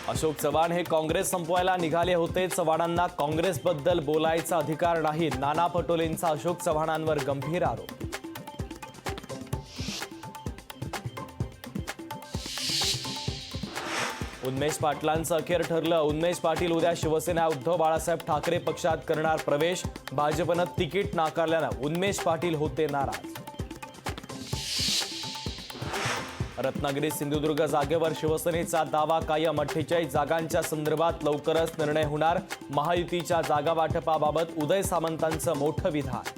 अशोक चव्हाण हे काँग्रेस संपवायला निघाले होते। चव्हाणांना काँग्रेसबद्दल बोलायचा अधिकार नाही। नाना पटोलेंचा अशोक चव्हाणांवर गंभीर आरोप। उन्मेष पाटलांचं अखेर ठरलं। उन्मेष पाटील उद्या शिवसेना उद्धव बाळासाहेब ठाकरे पक्षात करणार प्रवेश। भाजपनं तिकीट नाकारल्यानं उन्मेष पाटील होते नाराज। रत्नागिरी सिंधुदुर्ग जागेवर शिवसेनेचा दावा कायम। 48 जागांच्या संदर्भात लवकरच निर्णय होणार। महायुतीच्या जागा वाटपाबाबत उदय सामंतांचं मोठं विधान।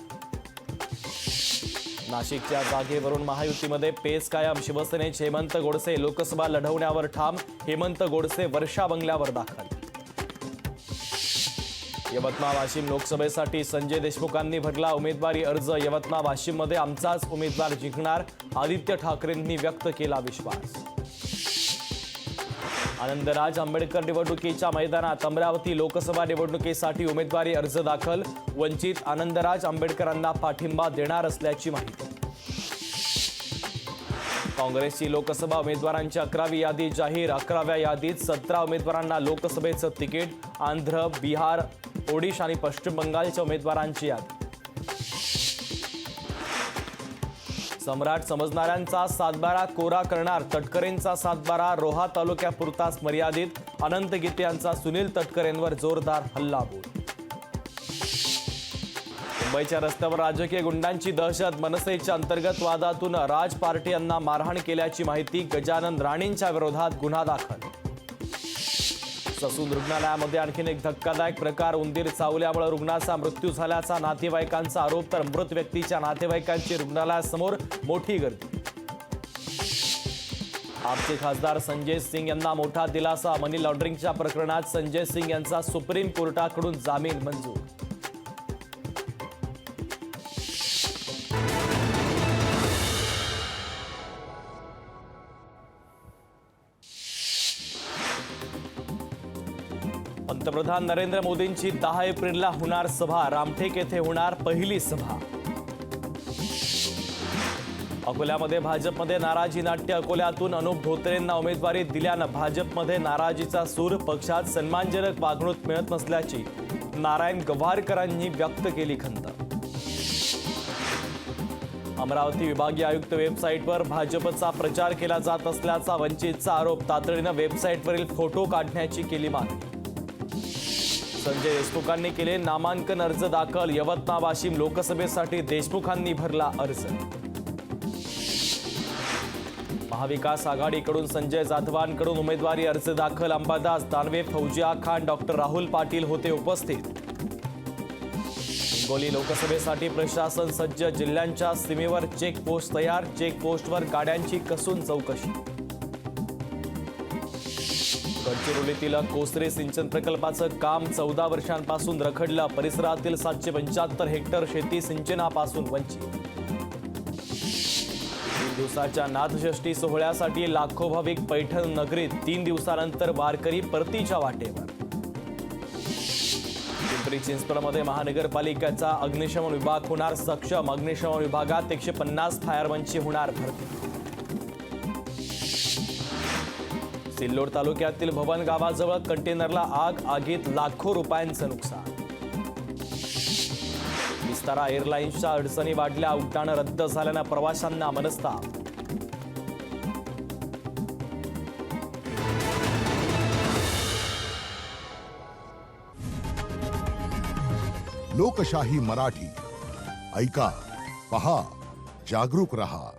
नाशिकच्या जागेवरून महायुतीमध्ये पेच कायम। शिवसेनेचे हेमंत गोडसे लोकसभा लढवण्यावर ठाम। हेमंत गोडसे वर्षा बंगल्यावर दाखल। यवतमाळ वाशिम लोकसभेसाठी संजय देशमुखांनी भरला उमेदवारी अर्ज। यवतमाळ वाशिममध्ये आमचाच उमेदवार जिंकणार। आदित्य ठाकरेंनी व्यक्त केला विश्वास। आनंदराज आंबेडकर निवडणुकीच्या मैदानात। अमरावती लोकसभा निवडणुकीसाठी उमेदवारी अर्ज दाखल। वंचित आनंदराज आंबेडकरांना पाठिंबा देणार असल्याची माहिती। काँग्रेसची लोकसभा उमेदवारांची 11वी यादी जाहीर। 11व्या यादीत 17 उमेदवारांना लोकसभेचं तिकीट। आंध्र, बिहार, ओडिशा आणि पश्चिम बंगालच्या उमेदवारांची यादी। सम्राट समजणाऱ्यांचा सातबारा कोरा करणार। तटकरेंचा सातबारा रोहा तालुक्यापुरताच मर्यादित। अनंत गीते यांचा सुनील तटकरेंवर जोरदार हल्लाबोल। मुंबईच्या रस्त्यावर राजकीय गुंडांची दहशत। मनसेच्या अंतर्गत वादातून राज पार्टी यांना मारहाण केल्याची माहिती। गजानन राणेंच्या विरोधात गुन्हा दाखल। ससून रुग्णालयामध्ये आणखीन एक धक्कादायक प्रकार। उंदीर चावल्यामुळे रुग्णाचा मृत्यू झाल्याचा नातेवाईकांचा आरोप। तर मृत व्यक्तीच्या नातेवाईकांची रुग्णालयासमोर मोठी गर्दी। आपचे खासदार संजय सिंग यांना मोठा दिलासा। मनी लॉन्ड्रिंगच्या प्रकरणात संजय सिंग यांचा सुप्रीम कोर्टाकडून जामीन मंजूर। पंतप्रधान नरेंद्र मोदींची 10 एप्रिलला होणार सभा। रामटेक येथे होणार पहिली सभा। अकोल्यामध्ये भाजपमध्ये नाराजी नाट्य। अकोल्यातून अनुप धोत्रेंना उमेदवारी दिल्यानं भाजपमध्ये नाराजीचा सूर। पक्षात सन्मानजनक वागणूक मिळत नसल्याची नारायण गव्हारकरांनी व्यक्त केली खंत। अमरावती विभागीय आयुक्त वेबसाईटवर भाजपचा प्रचार केला जात असल्याचा वंचितचा आरोप। तातडीनं वेबसाईटवरील फोटो काढण्याची केली मागणी। संजय देशमुखांनी केले नामांकन अर्ज दाखल। यवतमाळ वाशिम लोकसभेसाठी देशमुखांनी भरला अर्ज। महाविकास आघाडीकडून संजय जाधवांकडून उमेदवारी अर्ज दाखल। अंबादास दानवे, फौजिया खान, डॉक्टर राहुल पाटील होते उपस्थित। हिंगोली लोकसभेसाठी प्रशासन सज्ज। जिल्ह्यांच्या सीमेवर चेकपोस्ट तयार। चेकपोस्टवर गाड्यांची कसून चौकशी। गडचिरोलीतील कोसरे सिंचन प्रकल्पाचं काम 14 वर्षांपासून रखडलं। परिसरातील 775 हेक्टर शेती सिंचनापासून वंचित। 3 दिवसाच्या नाथषष्ठी सोहळ्यासाठी लाखो भाविक पैठण नगरीत। 3 दिवसानंतर वारकरी परतीच्या वाटेवर। पिंपरी चिंचवडमध्ये महानगरपालिकेचा अग्निशमन विभाग होणार सक्षम। अग्निशमन विभागात 150 फायरमनची होणार भरती। सिल्लोड तालुक्यातील भवन गावाजवळ कंटेनरला आग। आगीत लाखो रुपयांचं नुकसान। विस्तारा एअरलाइन्सच्या अडचणी वाढल्या। उड्डाणं रद्द झाल्यानं प्रवाशांना मनस्ताप। लोकशाही मराठी ऐका, पहा, जागरूक रहा।